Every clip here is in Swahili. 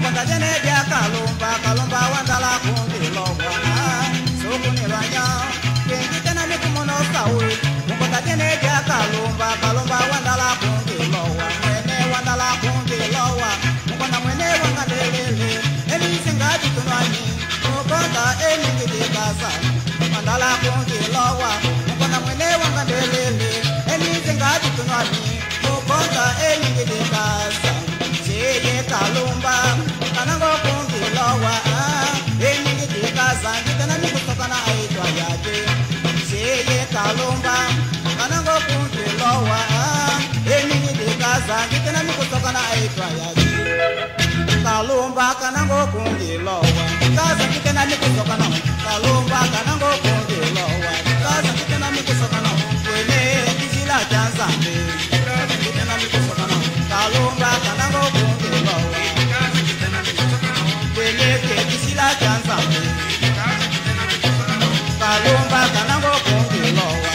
mukonda jene dia kalumba kalumba wandala kungilowa sukuni lwanya kengi tena mikumono sawe mukonda jene dia kalumba kalumba wandala kungilowa mwene wandala kungilowa mukonda mwene wangalelele elisingaji tunwani mukonda eningidikaza wandala kungilowa mukonda mwene wangalelele elisingaji tunwani mukonda eningidikaza Seye kalumba kanango kungilowa eningidikaza ngitana mikutokana aitwa yake Seye kalumba kanango kungilowa eningidikaza ngitana mikutokana aitwa yake Kalumba kanango kungilowa kaza ngitana mikutokana Kalumba kanango kungilowa kaza ngitana mikutokana Wene kizila chanzambe ngitana mikutokana Kalumba kanango kungilowa Wene kizila chanzambe Kalumba kanango kungilowa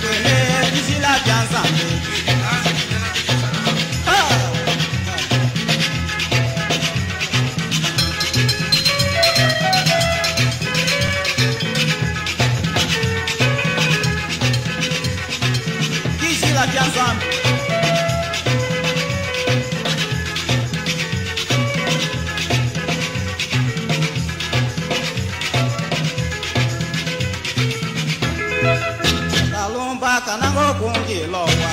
Wene kizila chanzambe Kalumba kanango kungilowa